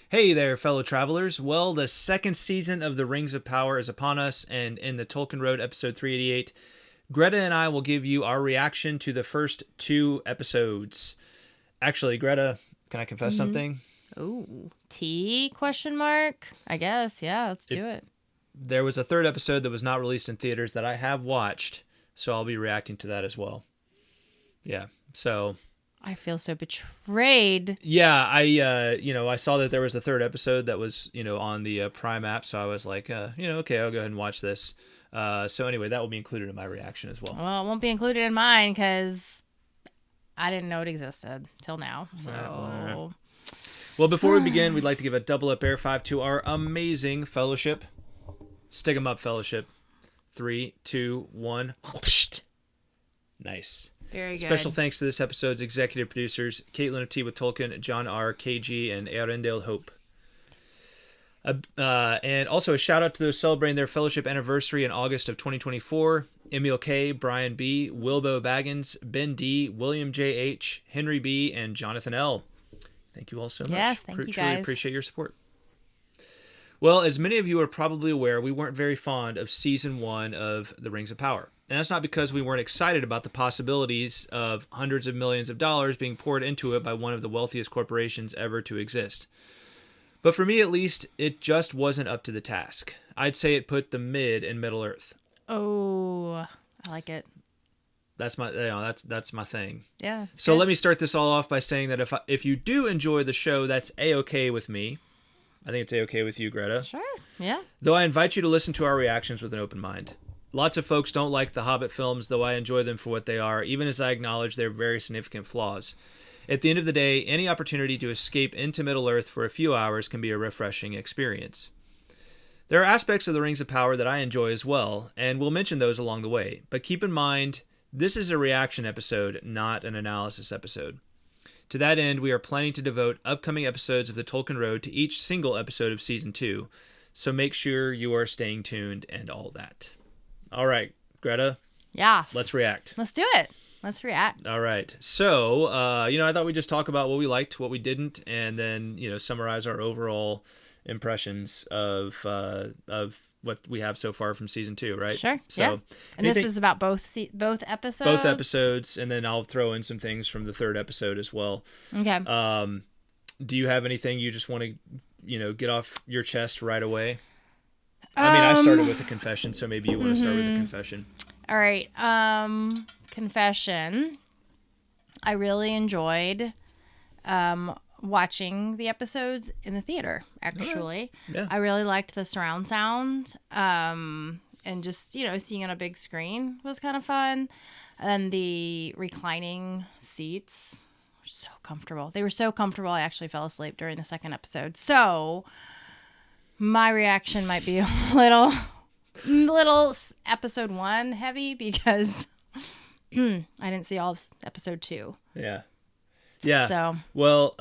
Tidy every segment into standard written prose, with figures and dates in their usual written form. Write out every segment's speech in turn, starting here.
Hey there, fellow travelers. Well, the second season of The Rings of Power is upon us, and in the Tolkien Road episode 388, Greta and I will give you our reaction to the first two episodes. Actually, Greta, can I confess something? Ooh, tea? Question mark? I guess. Yeah, let's do it. There was a third episode that was not released in theaters that I have watched, so I'll be reacting to that as well. Yeah, so... I feel so betrayed. Yeah, I saw that there was a third episode that was, on the Prime app, so I was like, okay, I'll go ahead and watch this. So anyway, that will be included in my reaction as well. Well, it won't be included in mine because I didn't know it existed till now. So, All right. Well, before we begin, we'd like to give a double up air five to our amazing fellowship. Stick 'em up, fellowship. 3, 2, 1. Nice. Very good. Special thanks to this episode's executive producers, Kaitlyn of Tea with Tolkien, John R, KG, and EarendilHope. And also a shout out to those celebrating their fellowship anniversary in August of 2024. Emiel K, Brian B, Willbo Baggins, Ben D, William J H, Henry B, and Jonathan L. Thank you all so much. Yes, thank you guys. Truly appreciate your support. Well, as many of you are probably aware, we weren't very fond of Season 1 of The Rings of Power. And that's not because we weren't excited about the possibilities of hundreds of millions of dollars being poured into it by one of the wealthiest corporations ever to exist. But for me, at least, it just wasn't up to the task. I'd say it put the mid in Middle Earth. Oh, I like it. That's my that's my thing. Yeah. So let me start this all off by saying that if you do enjoy the show, that's A-okay with me. I think it's A-okay with you, Greta. Sure. Yeah. Though I invite you to listen to our reactions with an open mind. Lots of folks don't like the Hobbit films, though I enjoy them for what they are, even as I acknowledge their very significant flaws. At the end of the day, any opportunity to escape into Middle-earth for a few hours can be a refreshing experience. There are aspects of the Rings of Power that I enjoy as well, and we'll mention those along the way, but keep in mind, this is a reaction episode, not an analysis episode. To that end, we are planning to devote upcoming episodes of the Tolkien Road to each single episode of Season 2, so make sure you are staying tuned and all that. All right, Greta. Yes. Let's react. Let's do it. Let's react. All right. So, I thought we'd just talk about what we liked, what we didn't, and then, summarize our overall impressions of what we have so far from Season 2, right? Sure. So, yeah. And this is about both episodes? Both episodes, and then I'll throw in some things from the third episode as well. Okay. Do you have anything you just want to, get off your chest right away? I started with a confession, so maybe you want to start with a confession. All right. Confession. I really enjoyed watching the episodes in the theater, actually. Right. Yeah. I really liked the surround sound. And just, seeing on a big screen was kind of fun. And the reclining seats were so comfortable. They were so comfortable, I actually fell asleep during the second episode. So... my reaction might be a little episode 1 heavy because I didn't see all of episode 2. Yeah. Yeah. So. Well,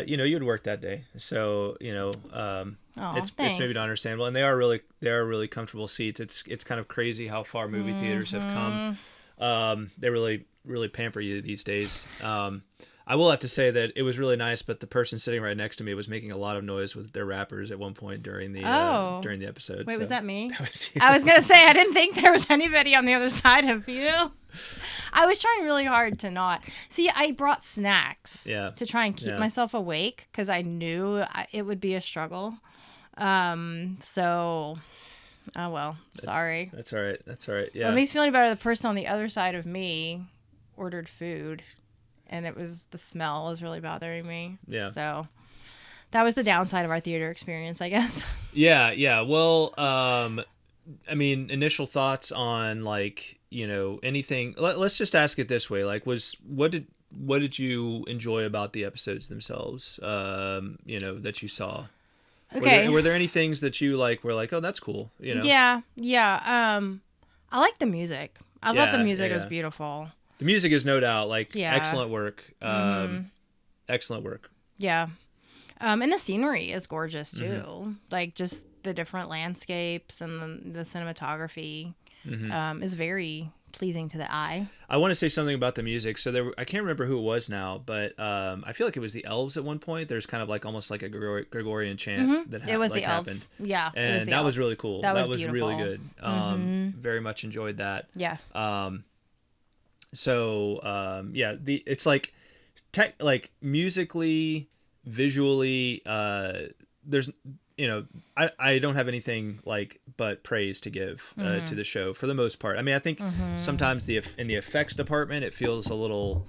you had worked that day, so it's maybe not understandable, and they are really comfortable seats. It's kind of crazy how far movie theaters have come. They really pamper you these days. I will have to say that it was really nice, but the person sitting right next to me was making a lot of noise with their wrappers at one point during the episode. Wait, was that me? That was you. I was gonna say I didn't think there was anybody on the other side of you. I was trying really hard to not. See, I brought snacks to try and keep myself awake because I knew it would be a struggle. So, oh well, sorry. That's all right. Yeah. Well, at least feeling better. The person on the other side of me ordered food. And the smell was really bothering me. Yeah. So that was the downside of our theater experience, I guess. Yeah. Well, initial thoughts on anything. Let's just ask it this way: what did you enjoy about the episodes themselves? That you saw. Okay. Were there any things that you were like, oh, that's cool? Yeah. I like the music. I thought the music was beautiful. The music is no doubt excellent work. Excellent work. Yeah. And the scenery is gorgeous too. Mm-hmm. Just the different landscapes and the cinematography is very pleasing to the eye. I want to say something about the music. So I can't remember who it was now, but I feel like it was the elves at one point. There's kind of like almost like a Gregorian chant that It was like the happened. elves. Yeah, And it was the that elves. was really cool. That was really beautiful. good. Very much enjoyed that. Yeah. It's like like musically, visually, there's I don't have anything like but praise to give to the show for the most part. I mean, I think sometimes in the effects department it feels a little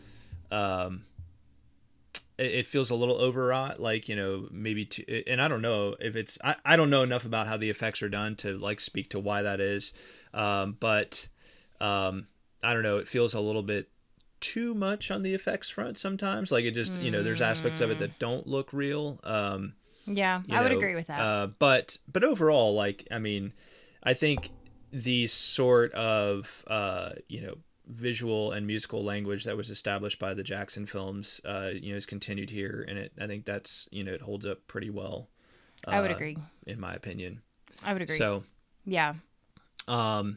it feels a little overwrought, like, maybe and I don't know if it's I don't know enough about how the effects are done to like speak to why that is, but I don't know, it feels a little bit too much on the effects front sometimes. Like it just there's aspects of it that don't look real. Yeah, I would agree with that. But overall, like, I mean, I think the sort of visual and musical language that was established by the Jackson films is continued here, and I think that's it holds up pretty well. I would agree, in my opinion. I would agree. So yeah. I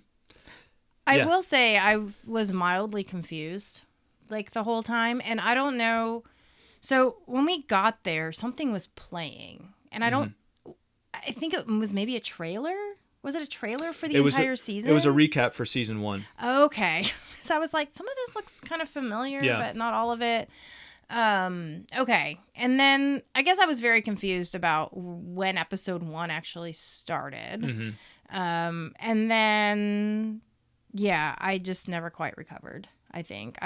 will say I was mildly confused like the whole time, and I don't know. So when we got there, something was playing, and I think it was maybe a trailer. Was it a trailer for the entire season? It was a recap for season 1. Okay. So I was like, some of this looks kind of familiar, but not all of it. Okay. And then I guess I was very confused about when episode 1 actually started. And then, I just never quite recovered, I think.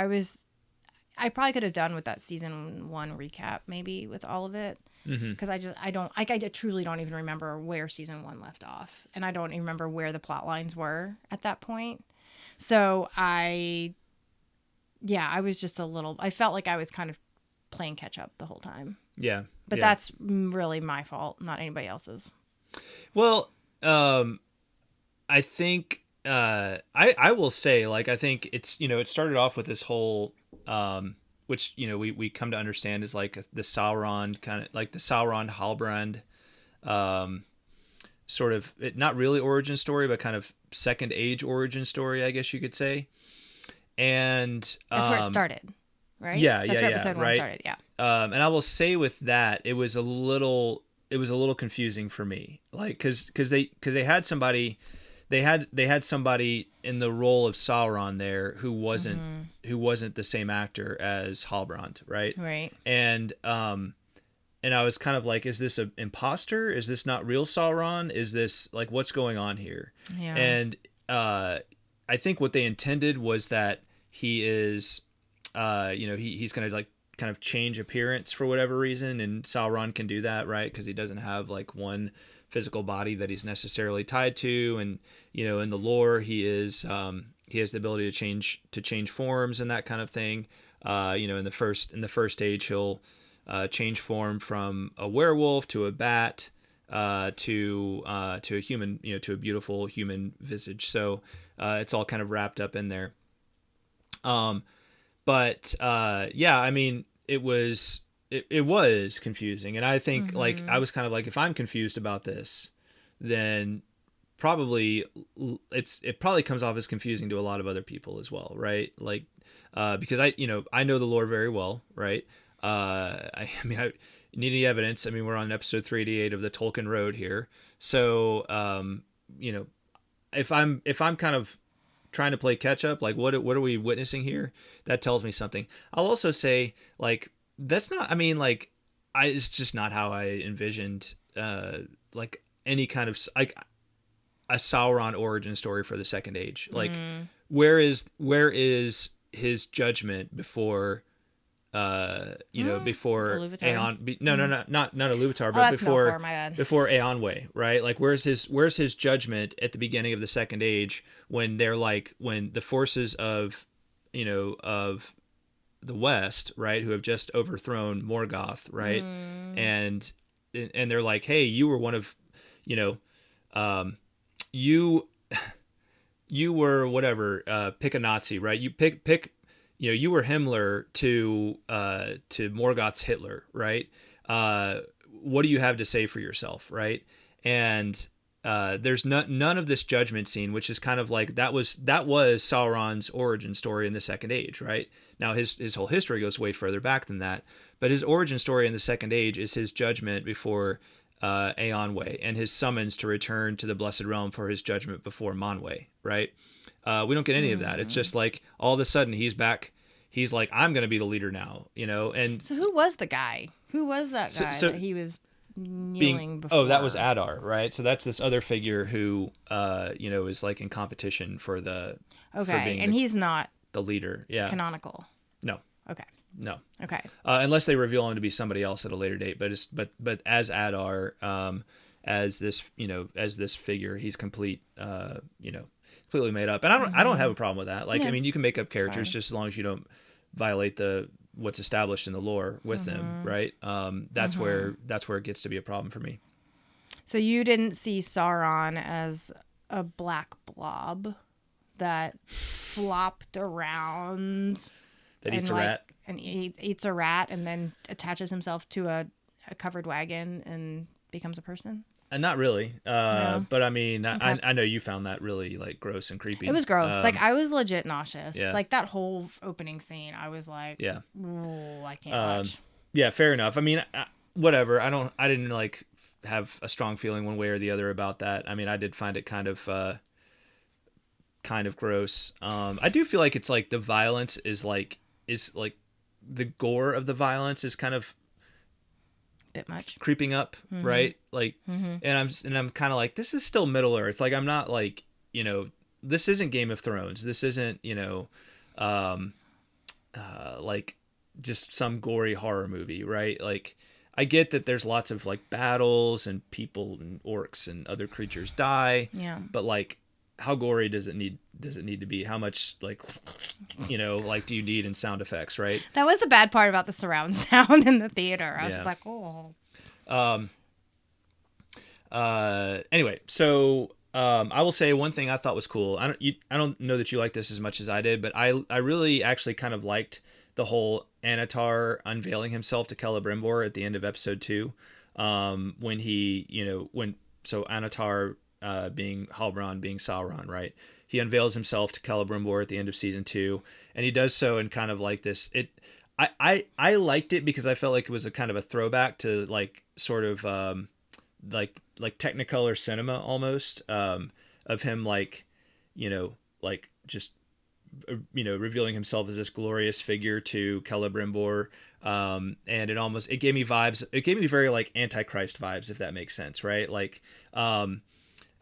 I probably could have done with that season 1 recap, maybe, with all of it. Because I truly don't even remember where season 1 left off. And I don't even remember where the plot lines were at that point. So I was just I felt like I was kind of playing catch up the whole time. Yeah. But that's really my fault, not anybody else's. Well, I think, I will say, like, I think it's, it started off with this whole, which, we come to understand is like the Sauron kind of like the Sauron Halbrand, sort of, not really origin story, but kind of second age origin story, I guess you could say. And that's where it started, right? Yeah. That's where episode 1 right. started. Yeah. And I will say with that, it was a little confusing for me, like, cause they had somebody, they had somebody in the role of Sauron there who wasn't the same actor as Halbrand, right? Right. And I was kind of like, is this an imposter? Is this not real Sauron? Is this like, what's going on here? Yeah. And I think what they intended was that he is, he's gonna like kind of change appearance for whatever reason, and Sauron can do that, right? Because he doesn't have like one physical body that he's necessarily tied to, and in the lore he has the ability to change forms and that kind of thing. In the first age he'll change form from a werewolf to a bat, to a human, to a beautiful human visage. So it's all kind of wrapped up in there. I mean, it was confusing, and I think like I was kind of like, if I'm confused about this, then probably it probably comes off as confusing to a lot of other people as well, right? Like because I know the lore very well, right? I mean, I need any evidence? I mean, we're on episode 388 of the Tolkien Road here, so if I'm kind of trying to play catch up, like what are we witnessing here? That tells me something. I'll also say, like, that's not, I mean, like, it's just not how I envisioned like any kind of like a Sauron origin story for the Second Age. Like, where is his judgment before before Aeon? No, not Iluvatar, but before Aeonway, right? Like, where's his judgment at the beginning of the Second Age, when they're like, when the forces of of the West, right, who have just overthrown Morgoth, right, and they're like, hey, you were one of, you were whatever, pick a Nazi, right? You pick. You were Himmler to Morgoth's Hitler, right? What do you have to say for yourself, right? And there's none of this judgment scene, which is kind of like that was Sauron's origin story in the Second Age, right? Now his whole history goes way further back than that, but his origin story in the Second Age is his judgment before Eonwë and his summons to return to the Blessed Realm for his judgment before Manwë, right? We don't get any of that. It's just like all of a sudden he's back. He's like, I'm going to be the leader now, And so who was the guy? Who was that guy that he was kneeling before? Oh, that was Adar, right? So that's this other figure who, is like in competition for the. Okay, for being and he's not the leader. Yeah. Canonical. No. Okay. No. Okay. Unless they reveal him to be somebody else at a later date, but as Adar, as this figure, he's complete, completely made up, and I don't have a problem with that. Like, I mean, you can make up characters just as long as you don't violate what's established in the lore with them, right? That's where it gets to be a problem for me. So you didn't see Sauron as a black blob that flopped around that eats a rat and eats a rat and then attaches himself to a covered wagon and becomes a person? Not really, No. but I mean, Okay. I know you found that really like gross and creepy. It was gross. Like I was legit nauseous. Yeah. Like that whole opening scene, I was like, yeah, "Ooh, I can't watch." yeah, fair enough. I mean, whatever. I didn't like have a strong feeling one way or the other about that. I mean, I did find it kind of gross. I do feel like it's like the violence is like the gore of the violence is kind of Bit much creeping up, right? Like, and I'm kind of like, this is still Middle Earth. Like, I'm not like, this isn't Game of Thrones. This isn't, like just some gory horror movie, right? Like, I get that there's lots of like battles and people and orcs and other creatures die. Yeah. But like, how gory does it need to be? How much like, like do you need in sound effects, right? That was the bad part about the surround sound in the theater. I was Yeah. like, oh. Anyway, so I will say one thing I thought was cool. I don't know that you like this as much as I did, but I really actually kind of liked the whole Antar unveiling himself to Celebrimbor at the end of episode 2, when he, so Antar being Halbrand, being Sauron, right? He unveils himself to Celebrimbor at the end of season 2, and he does so in kind of like this. I liked it because I felt like it was a kind of a throwback to like sort of like Technicolor cinema almost, of him like just revealing himself as this glorious figure to Celebrimbor, and it gave me vibes. It gave me very like Antichrist vibes, if that makes sense, right? Like, and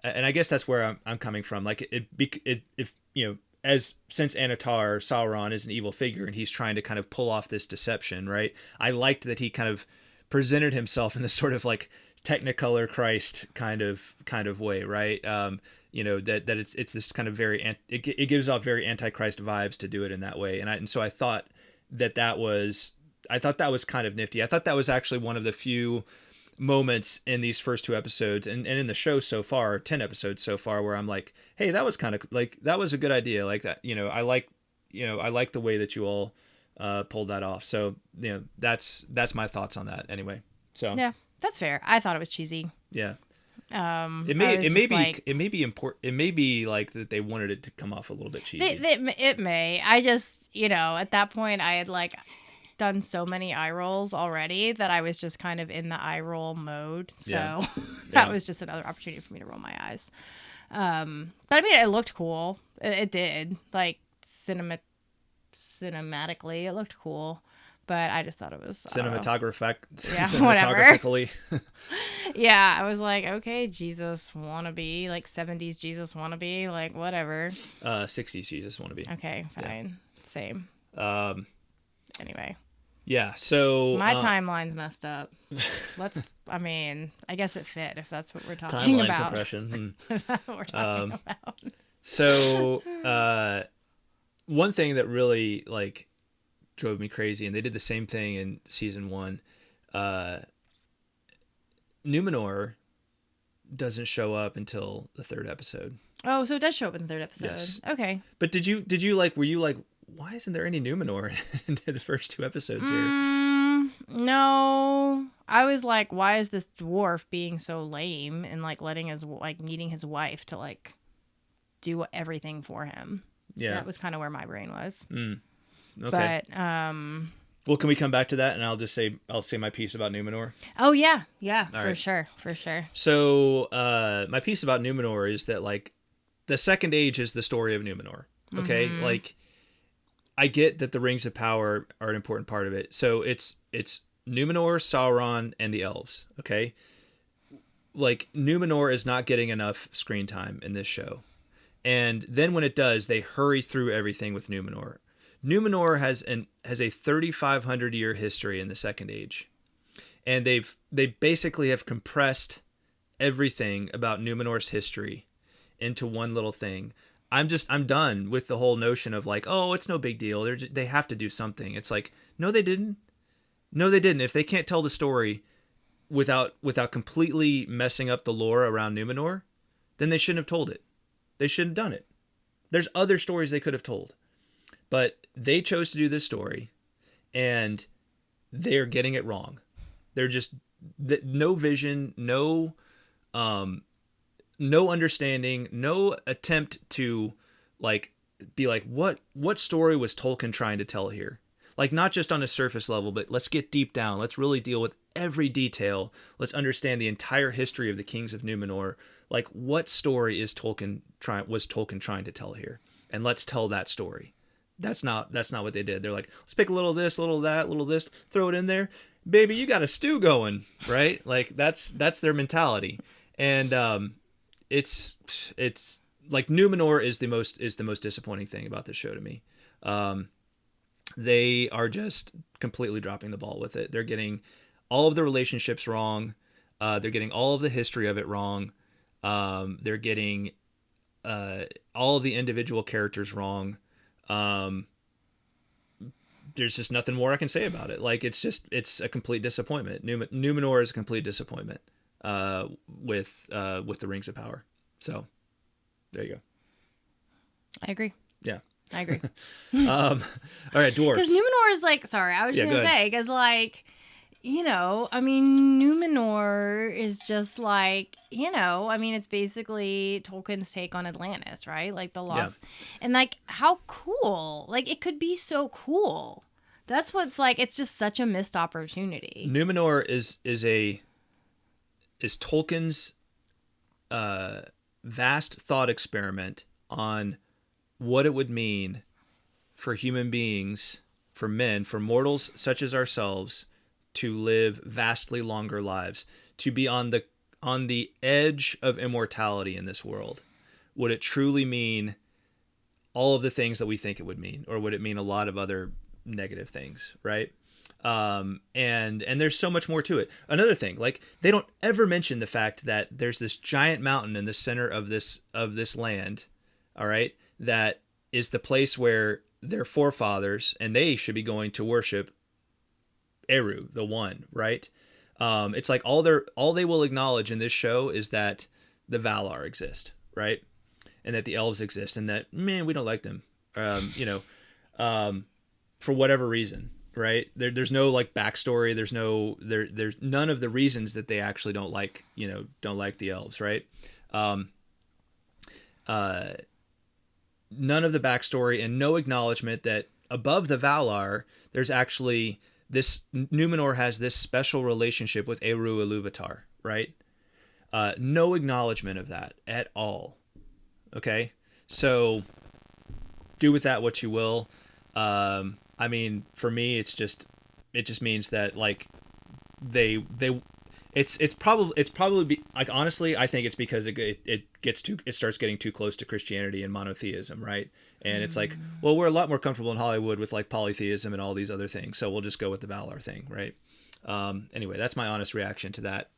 I guess that's where I'm coming from. Like since Antar, Sauron is an evil figure and he's trying to kind of pull off this deception, right? I liked that he kind of presented himself in this sort of like Technicolor Christ kind of way, right? That it's this kind of very it gives off very Antichrist vibes to do it in that way, and so I thought that was kind of nifty. I thought that was actually one of the few moments in these first 2 episodes and in the show so far, 10 episodes so far, where I'm like, hey, that was kind of like, that was a good idea. Like that, I like the way that you all pulled that off. So, that's my thoughts on that anyway. So Yeah, that's fair. I thought it was cheesy. Yeah. It may be important. It may be like that they wanted it to come off a little bit cheesy. It may. I just, at that point I had like done so many eye rolls already that I was just kind of in the eye roll mode. So that was just another opportunity for me to roll my eyes. But I mean, it looked cool. It did. Like cinematically, it looked cool. But I just thought it was cinematographically. Yeah, I was like, okay, Jesus wannabe, like 70s Jesus wannabe, like whatever. 60s Jesus wannabe. Okay, fine, same. Anyway. Yeah, so my timeline's messed up. I guess it fit if that's what we're talking timeline about. compression. If that's what we're talking about. So, one thing that really like drove me crazy, and they did the same thing in season 1. Numenor doesn't show up until the 3rd episode. Oh, so it does show up in the 3rd episode. Yes. Okay. But were you like, why isn't there any Numenor in the first 2 episodes here? No, I was like, why is this dwarf being so lame and like needing his wife to like do everything for him? Yeah. That was kind of where my brain was. Okay. But well, can we come back to that, and I'll say my piece about Numenor. oh yeah, All for right. sure. So my piece about Numenor is that like the Second Age is the story of Numenor. Okay, like I get that the Rings of Power are an important part of it. So it's Numenor, Sauron, and the elves. Okay, like Numenor is not getting enough screen time in this show, and then when it does, they hurry through everything with Numenor. Numenor has a 3,500 year history in the Second Age, and they basically have compressed everything about Numenor's history into one little thing. I'm done with the whole notion of like, oh, it's no big deal. They have to do something. It's like, no, they didn't. No, they didn't. If they can't tell the story without completely messing up the lore around Numenor, then they shouldn't have told it. They shouldn't have done it. There's other stories they could have told, but they chose to do this story, and they're getting it wrong. They're just no vision, no understanding, no attempt to like be like what story was Tolkien trying to tell here? Like not just on a surface level, but let's get deep down. Let's really deal with every detail. Let's understand the entire history of the Kings of Numenor. Like what story was Tolkien trying to tell here? And let's tell that story. That's not what they did. They're like, let's pick a little of this, a little of that, a little of this, throw it in there. Baby, you got a stew going, right? Like that's their mentality. And it's like Numenor is the most disappointing thing about this show to me. They are just completely dropping the ball with it. They're getting all of the relationships wrong. They're getting all of the history of it wrong. They're getting all of the individual characters wrong. There's just nothing more I can say about it. Like it's a complete disappointment. Numenor is a complete disappointment with the Rings of Power. So there you go. I agree. Yeah. I agree. All right, dwarves. Because Numenor is like, sorry, I was just going to say, because like, I mean, Numenor is just like, I mean, it's basically Tolkien's take on Atlantis, right? Like the lost. Yeah. And like, how cool. Like, it could be so cool. That's what's like, it's just such a missed opportunity. Numenor is Tolkien's vast thought experiment on what it would mean for human beings, for men, for mortals such as ourselves, to live vastly longer lives, to be on the edge of immortality in this world. Would it truly mean all of the things that we think it would mean, or would it mean a lot of other negative things, right? And there's so much more to it. Another thing, like they don't ever mention the fact that there's this giant mountain in the center of this land, all right, that is the place where their forefathers, and they should be going to worship Eru, the One, right? It's like all they will acknowledge in this show is that the Valar exist, right? And that the elves exist, and that, man, we don't like them, for whatever reason, right? There's no like backstory. There's none of the reasons that they actually don't like the elves, right? None of the backstory, and no acknowledgement that above the Valar, there's actually this Numenor has this special relationship with Eru Ilúvatar, right? No acknowledgement of that at all. Okay, so do with that what you will. I mean, for me, it just means that like it's probably like, honestly, I think it's because it starts getting too close to Christianity and monotheism, right? And it's like, well, we're a lot more comfortable in Hollywood with like polytheism and all these other things, so we'll just go with the Valar thing, right? Anyway, that's my honest reaction to that.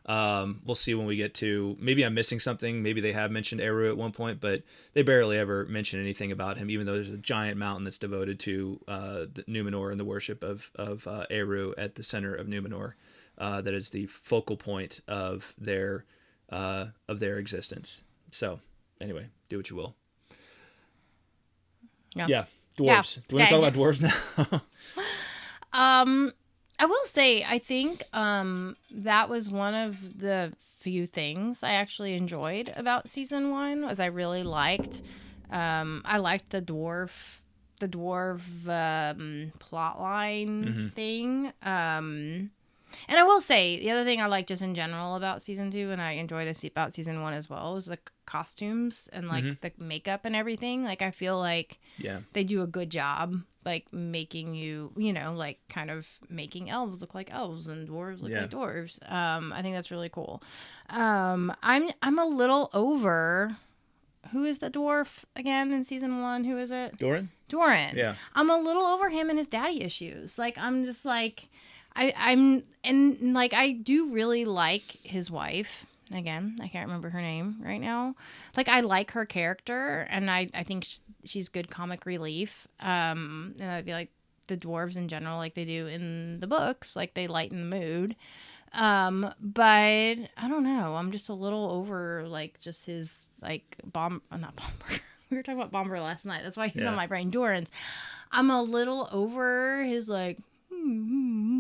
We'll see when we get to, maybe I'm missing something. Maybe they have mentioned Eru at one point, but they barely ever mention anything about him, even though there's a giant mountain that's devoted to the Numenor and the worship of Eru at the center of Numenor. That is the focal point of their existence. So anyway, do what you will. Yeah, dwarves. Yeah. Do we want to talk about dwarves now? I will say, I think that was one of the few things I actually enjoyed about season 1. Was I really liked, I liked the dwarf plot line thing. And I will say, the other thing I like just in general about season 2, and I enjoyed about season 1 as well, is the costumes and like the makeup and everything. Like, I feel like they do a good job, like making you, you know, like kind of making elves look like elves and dwarves look like dwarves. I think that's really cool. I'm a little over. Who is the dwarf again in season 1? Who is it? Doran. Yeah. I'm a little over him and his daddy issues. Like, I'm just like. And like, I do really like his wife. Again, I can't remember her name right now. Like, I like her character, and I think she's good comic relief. And I'd be like, the dwarves in general, like they do in the books, like they lighten the mood. But I don't know. I'm just a little over, like, just his, like, not Bomber. We were talking about Bomber last night. That's why he's on my brain. Doran's. I'm a little over his, like,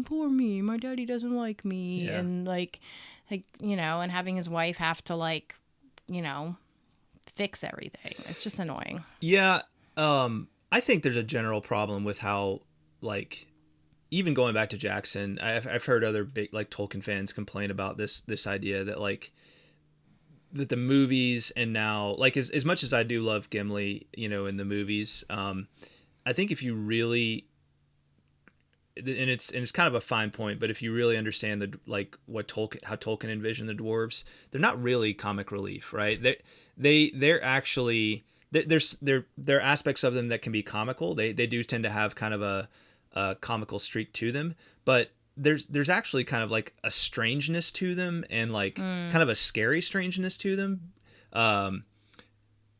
poor me, my daddy doesn't like me, and like you know, and having his wife have to, like, you know, fix everything. It's just annoying. I think there's a general problem with how, like, even going back to Jackson, I've heard other big, like, Tolkien fans complain about this idea that, like, that the movies, and now, like, as much as I do love Gimli, you know, in the movies, I think if you really, and it's kind of a fine point, but if you really understand how Tolkien envisioned the dwarves, they're not really comic relief, right? They're actually, there are aspects of them that can be comical. They do tend to have kind of a comical streak to them, but there's actually kind of like a strangeness to them, and like kind of a scary strangeness to them.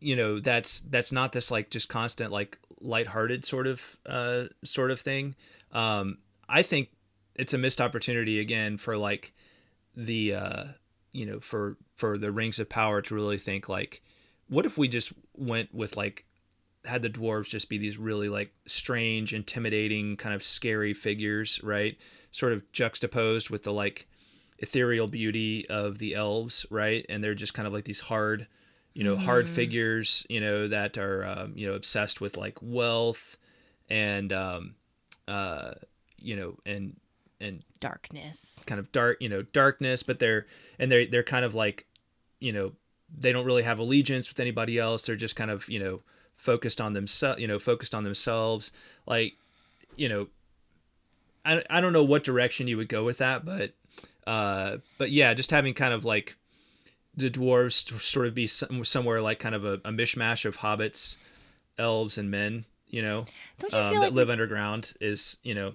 You know, that's not this, like, just constant, like, lighthearted sort of thing. I think it's a missed opportunity again for, like, the you know, for the Rings of Power to really think, like, what if we just went with, like, had the dwarves just be these really, like, strange, intimidating, kind of scary figures, right? Sort of juxtaposed with the, like, ethereal beauty of the elves, right? And they're just kind of like these hard, you know, hard figures, you know, that are, you know, obsessed with, like, wealth and, you know, and darkness, kind of darkness, but they're kind of like, you know, they don't really have allegiance with anybody else. They're just kind of, you know, focused on themselves. Like, you know, I don't know what direction you would go with that, but yeah, just having kind of like the dwarves sort of be somewhere like kind of a mishmash of hobbits, elves, and men, you know, don't you feel that live underground is, you know,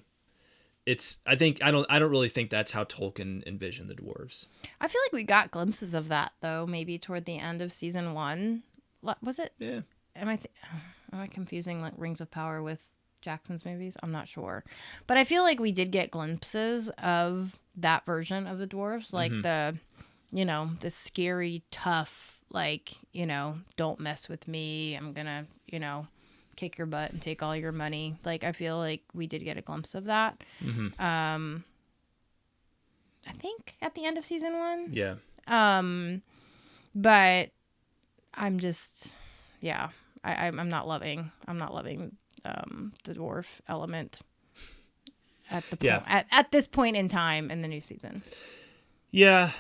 it's, I don't really think that's how Tolkien envisioned the dwarves. I feel like we got glimpses of that though, maybe toward the end of season 1. Was it? Yeah. Am I confusing, like, Rings of Power with Jackson's movies? I'm not sure, but I feel like we did get glimpses of that version of the dwarves, like the, you know, the scary, tough, like, you know, don't mess with me, I'm gonna, you know, kick your butt and take all your money. Like, I feel like we did get a glimpse of that. I think at the end of season 1. Yeah. But I'm just, yeah, I'm not loving the dwarf element at the point, at this point in time in the new season. Yeah.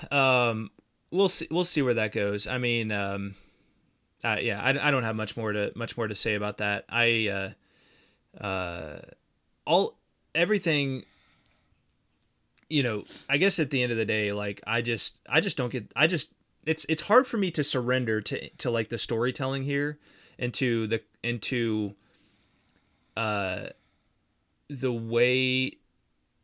We'll see where that goes. I mean, yeah, I don't have much more to say about that. Everything, you know, I guess at the end of the day, like, I just don't get, it's hard for me to surrender to like the storytelling here, into the way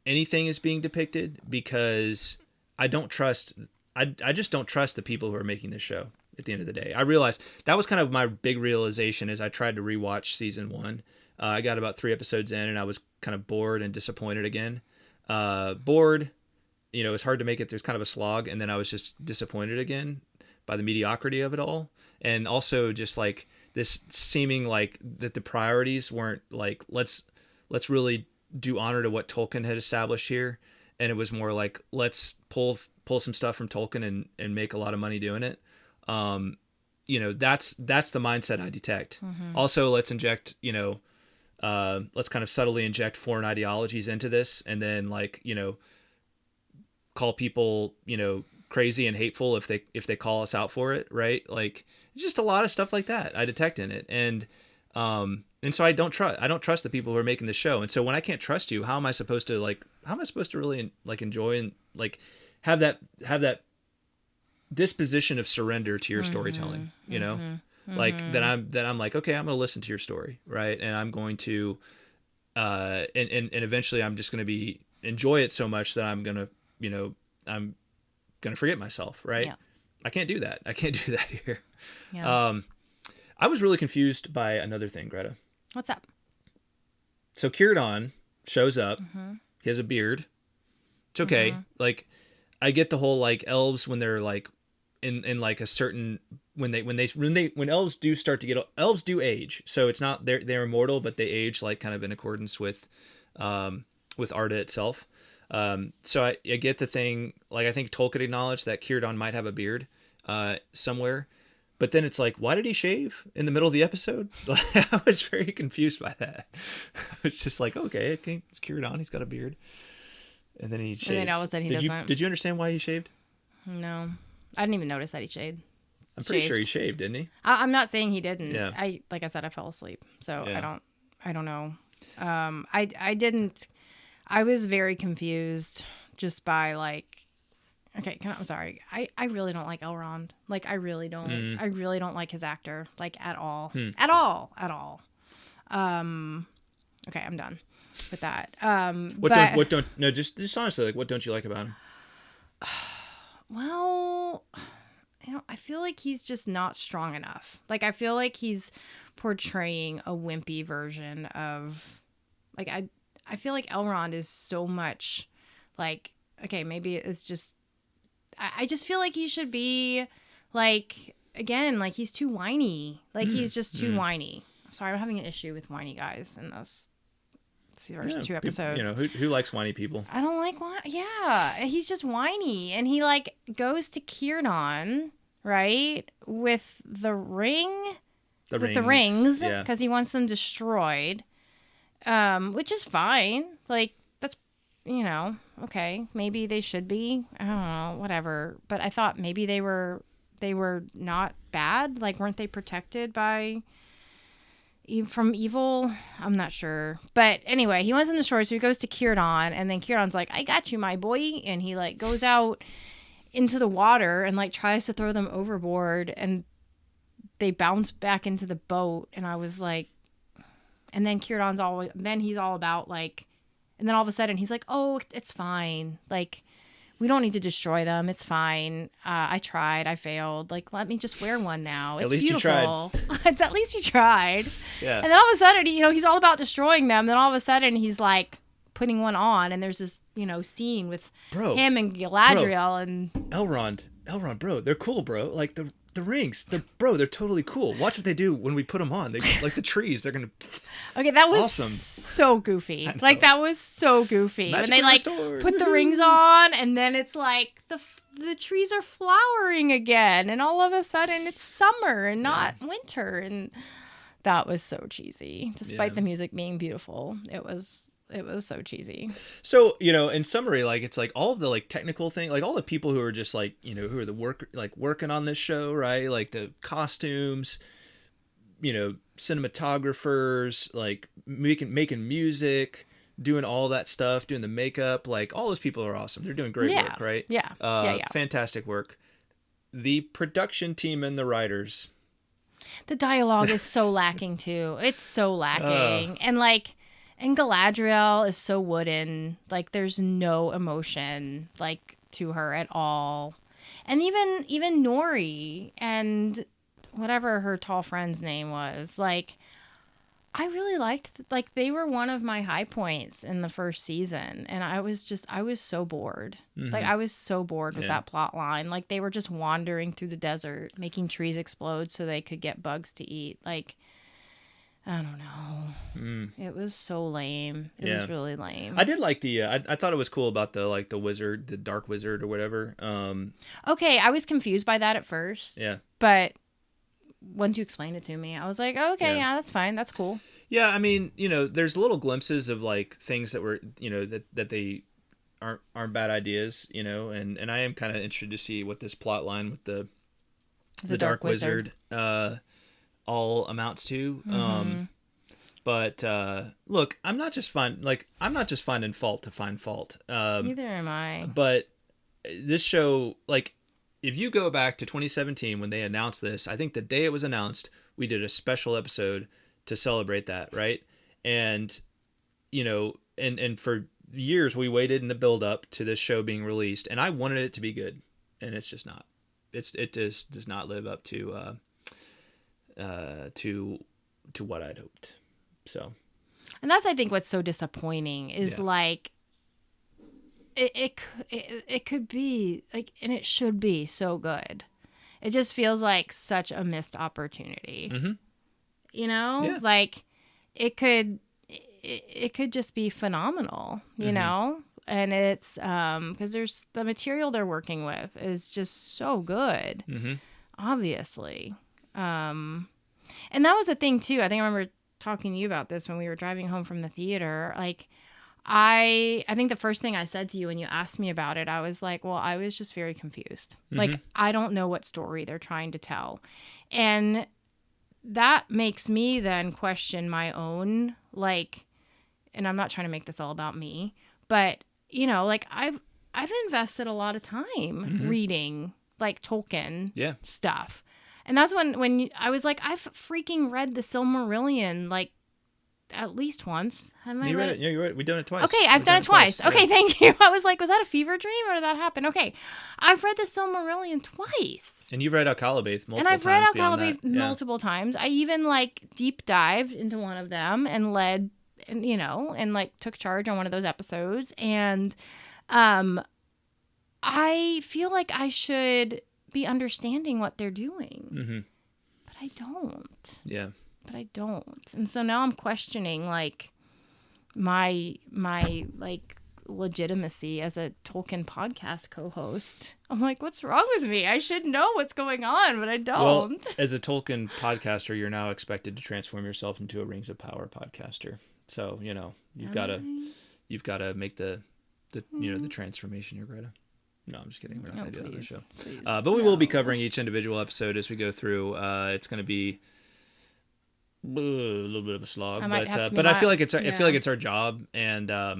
anything is being depicted, because I just don't trust the people who are making this show. At the end of the day, I realized that was kind of my big realization as I tried to rewatch season 1. I got about 3 episodes in, and I was kind of bored and disappointed again. Bored, you know, it's hard to make it. There's kind of a slog, and then I was just disappointed again by the mediocrity of it all, and also just like this seeming like that the priorities weren't like let's really do honor to what Tolkien had established here, and it was more like, let's pull some stuff from Tolkien and make a lot of money doing it. That's the mindset I detect. Also, let's inject, let's kind of subtly inject foreign ideologies into this, and then call people, crazy and hateful if they call us out for it, right? Like, just a lot of stuff like that I detect in it, and so I don't trust the people who are making the show. And so when I can't trust you, how am I supposed to really enjoy and have that disposition of surrender to your storytelling, that I'm like, okay, I'm going to listen to your story, right? And I'm going to and eventually I'm just going to enjoy it so much that I'm going to forget myself, right? Yeah. I can't do that. I can't do that here. Yeah. I was really confused by another thing, Greta. What's up? So Círdan shows up. He has a beard. It's okay. Like, I get the whole elves when they're in a certain when elves do start to get elves do age. So it's not they're immortal, but they age kind of in accordance with Arda itself. So I get the thing. I think Tolkien acknowledged that Círdan might have a beard somewhere. But then it's why did he shave in the middle of the episode? I was very confused by that. It's just okay, it's Círdan, he's got a beard. And then he shaves. And then all of a sudden he doesn't. Did you understand why he shaved? No. I didn't even notice that he shaved. I'm pretty sure he shaved, didn't he? I'm not saying he didn't. Yeah. Like I said, I fell asleep. So Yeah. I don't know. I didn't. I was very confused just by okay, I'm sorry. I really don't like Elrond. I really don't. I really don't like his actor. At all. At all. Okay, I'm done with that. Just honestly, what don't you like about him? Well, I feel like he's just not strong enough. I feel like he's portraying a wimpy version of I feel like Elrond is so much okay, maybe it's just I just feel like he should be again, he's too whiny. He's just too whiny. Sorry, I'm having an issue with whiny guys in this first 2 episodes. Who likes whiny people? I don't like whiny. Yeah, he's just whiny, and he goes to Círdan, right, with the ring, the rings, because he wants them destroyed, which is fine. That's okay. Maybe they should be. I don't know, whatever. But I thought maybe they were not bad. Weren't they protected from evil? I'm not sure. But anyway, he wants them destroyed, so he goes to Círdan, and then Círdan's like, I got you, my boy. And he goes out into the water and tries to throw them overboard, and they bounce back into the boat. And I was like, and then he's all about and then all of a sudden he's like, oh, it's fine. We don't need to destroy them. It's fine. I tried. I failed. Let me just wear one now. It's beautiful. It's at least you tried. Yeah. And then all of a sudden, he's all about destroying them. Then all of a sudden, he's putting one on, and there's this, scene with him and Galadriel and Elrond, bro, they're cool, bro. The rings, they're totally cool. Watch what they do when we put them on. They the trees. They're gonna. Okay, that was awesome. So goofy. That was so goofy. Magic when they put the rings on, and then it's the trees are flowering again, and all of a sudden it's summer and not winter, and that was so cheesy. Despite the music being beautiful, it was so cheesy. So, in summary, it's all of the technical thing, all the people who are just who are the working on this show, right? The costumes, cinematographers, making music, doing all that stuff, doing the makeup, all those people are awesome. They're doing great work, right? Yeah. Fantastic work. The production team and the writers. The dialogue is so lacking too. It's so lacking. And Galadriel is so wooden. There's no emotion, to her at all. And even Nori and whatever her tall friend's name was, I really liked, they were one of my high points in the first season. And I was so bored. Mm-hmm. I was so bored with that plot line. They were just wandering through the desert, making trees explode so they could get bugs to eat. I don't know. It was so lame. It was really lame. I did like the. I thought it was cool about the wizard, the dark wizard or whatever. Okay, I was confused by that at first. Yeah. But once you explained it to me, I was like, oh, okay, yeah, that's fine. That's cool. Yeah, I mean, there's little glimpses of like things that were, that they aren't bad ideas, and I am kind of interested to see what this plot line with the dark wizard all amounts to. But look, I'm not just finding fault to find fault. Neither am I. But this show, like, if you go back to 2017 when they announced this, I think the day it was announced, we did a special episode to celebrate that, right? And and for years we waited in the build up to this show being released, and I wanted it to be good, and it's just not. It just does not live up to what I'd hoped. So, and that's, I think, what's so disappointing is like it could be like, and it should be so good. It just feels like such a missed opportunity. Like it could just be phenomenal, and it's because there's the material they're working with is just so good, obviously. And that was the thing too. I think I remember talking to you about this when we were driving home from the theater. Like, I think the first thing I said to you when you asked me about it, I was like, well, I was just very confused. Like, I don't know what story they're trying to tell. And that makes me then question my own, like, and I'm not trying to make this all about me, but, like, I've invested a lot of time reading, like, Tolkien stuff. And that's when I was like, I've freaking read the Silmarillion, like, at least once. Haven't I read it? Yeah, you read it. We've done it twice. Okay, I've done it twice. Okay, thank you. I was like, was that a fever dream or did that happen? Okay, I've read the Silmarillion twice. And you've read Alcalabath multiple times. And I've read Alcalabath multiple times. I even, like, deep dived into one of them and led, and and, like, took charge on one of those episodes. And I feel like I should be understanding what they're doing. But I don't. Yeah. But I don't. And so now I'm questioning, like, my like legitimacy as a Tolkien podcast co-host. I'm like, what's wrong with me? I should know what's going on, but I don't. Well, as a Tolkien podcaster, you're now expected to transform yourself into a Rings of Power podcaster. So, you've got to make the the transformation here, Greta. No, I'm just kidding. We're not going to do that on the show. Please. But we will be covering each individual episode as we go through. It's going to be a little bit of a slog, but I feel like it's our job, and I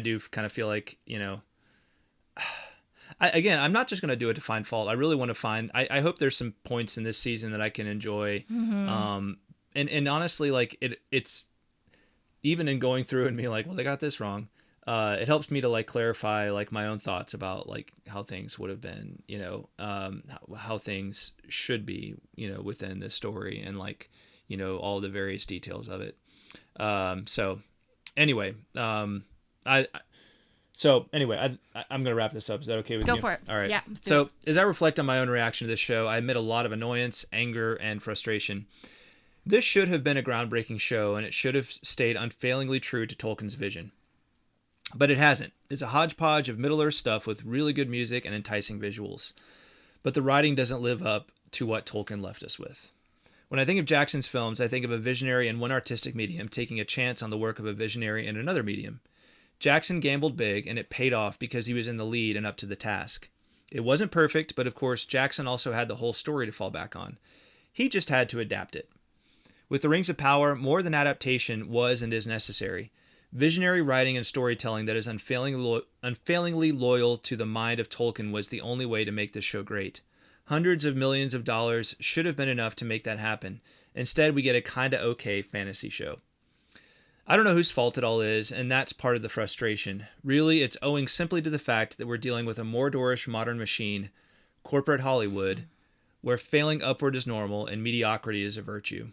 do kind of feel like I'm not just going to do it to find fault. I really want to find. I hope there's some points in this season that I can enjoy. And honestly, like it's even in going through and being like, well, they got this wrong. It helps me to like clarify like my own thoughts about like how things would have been, how things should be, within this story and like, all the various details of it. So anyway, I'm going to wrap this up. Is that okay with you? Go for it. All right. Yeah. So as I reflect on my own reaction to this show, I admit a lot of annoyance, anger, and frustration. This should have been a groundbreaking show, and it should have stayed unfailingly true to Tolkien's vision. But it hasn't. It's a hodgepodge of Middle-earth stuff with really good music and enticing visuals. But the writing doesn't live up to what Tolkien left us with. When I think of Jackson's films, I think of a visionary in one artistic medium taking a chance on the work of a visionary in another medium. Jackson gambled big, and it paid off because he was in the lead and up to the task. It wasn't perfect, but of course, Jackson also had the whole story to fall back on. He just had to adapt it. With the Rings of Power, more than adaptation was and is necessary. Visionary writing and storytelling that is unfailingly loyal to the mind of Tolkien was the only way to make this show great. Hundreds of millions of dollars should have been enough to make that happen. Instead, we get a kinda okay fantasy show. I don't know whose fault it all is, and that's part of the frustration. Really, it's owing simply to the fact that we're dealing with a Mordorish modern machine, corporate Hollywood, where failing upward is normal and mediocrity is a virtue.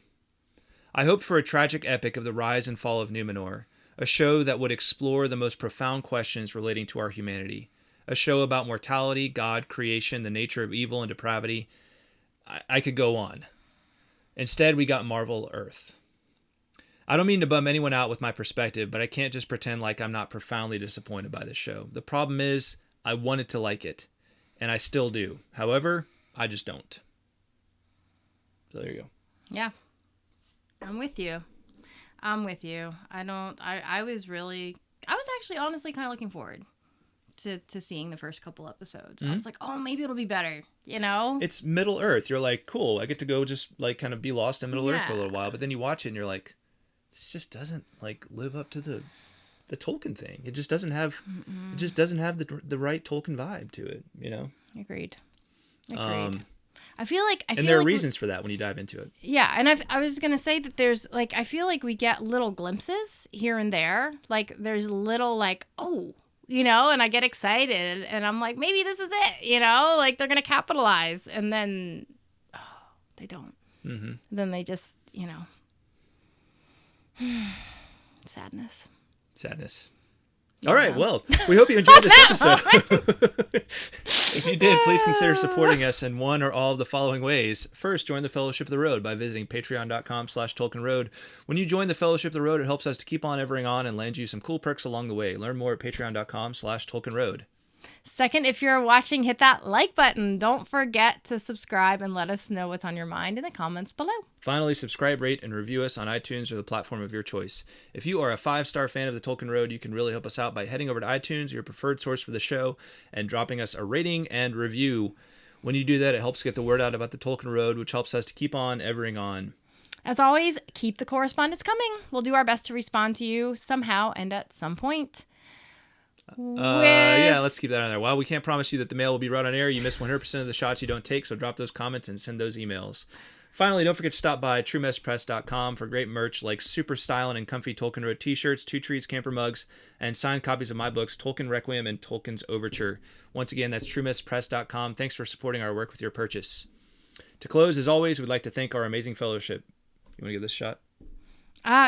I hoped for a tragic epic of the rise and fall of Numenor, a show that would explore the most profound questions relating to our humanity, a show about mortality, God, creation, the nature of evil and depravity. I could go on. Instead, we got Marvel Earth. I don't mean to bum anyone out with my perspective, but I can't just pretend like I'm not profoundly disappointed by this show. The problem is, I wanted to like it, and I still do. However, I just don't. So there you go. Yeah. I'm with you. I was actually honestly kind of looking forward to seeing the first couple episodes. I was like, oh, maybe it'll be better, you know? It's Middle Earth. You're like, cool, I get to go just like kind of be lost in Middle Earth for a little while, but then you watch it and you're like, this just doesn't like live up to the Tolkien thing. It just doesn't have the right Tolkien vibe to it, you know? Agreed. I feel like there are reasons for that when you dive into it. Yeah, and I was gonna say that there's like, I feel like we get little glimpses here and there. Like there's little like, oh, you know, and I get excited and I'm like, maybe this is it, you know, like they're gonna capitalize, and then they don't. Mm-hmm. Then they just, you know, sadness. All right, well, we hope you enjoyed this episode. If you did, please consider supporting us in one or all of the following ways. First, join the Fellowship of the Road by visiting patreon.com/Tolkien Road. When you join the Fellowship of the Road, it helps us to keep on evering on and land you some cool perks along the way. Learn more at patreon.com/Tolkien Road. Second, if you're watching, hit that like button. Don't forget to subscribe and let us know what's on your mind in the comments below. Finally, subscribe, rate, and review us on iTunes or the platform of your choice. If you are a 5-star fan of the Tolkien Road, you can really help us out by heading over to iTunes, your preferred source for the show, and dropping us a rating and review. When you do that, it helps get the word out about the Tolkien Road, which helps us to keep on evering on. As always, keep the correspondence coming. We'll do our best to respond to you somehow and at some point. Yeah, let's keep that on there. While we can't promise you that the mail will be right on air, you miss 100% of the shots you don't take, so drop those comments and send those emails. Finally, don't forget to stop by truemesspress.com for great merch like super styling and comfy Tolkien Road t-shirts, 2 Trees camper mugs, and signed copies of my books, Tolkien Requiem and Tolkien's Overture. Once again, that's truemesspress.com. Thanks for supporting our work with your purchase. To close, as always, we'd like to thank our amazing fellowship. You want to give this a shot?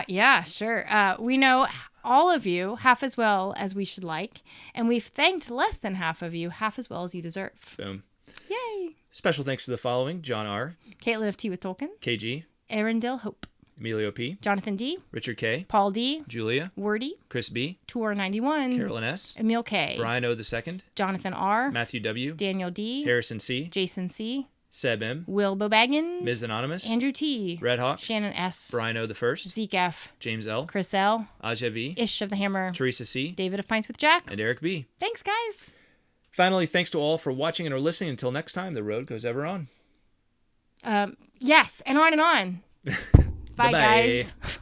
Yeah, sure. We know all of you half as well as we should like, and we've thanked less than half of you half as well as you deserve. Boom. Yay. Special thanks to the following: John R., Kaitlyn of Tea with Tolkien, KG, EarendilHope, Emilio P, Jonathan D, Richard K, Paul D, Julia, Werty, Chris B, Tour 91, Carolyn S, Emiel K, Brian O. II, Jonathan R, Matthew W, Daniel D, Harrison C, Jason C, Seb M, Willbo Baggins, Ms. Anonymous, Andrew T, Redhawk, Shannon S, Brian O. I, Zeke F, James L, Chris L, Asya V, Ish of the Hammer, Teresa C, David of Pints with Jack, and Eric B. Thanks, guys. Finally, thanks to all for watching and or listening. Until next time, the road goes ever on. Yes, and on and on. Bye, Bye-bye. guys.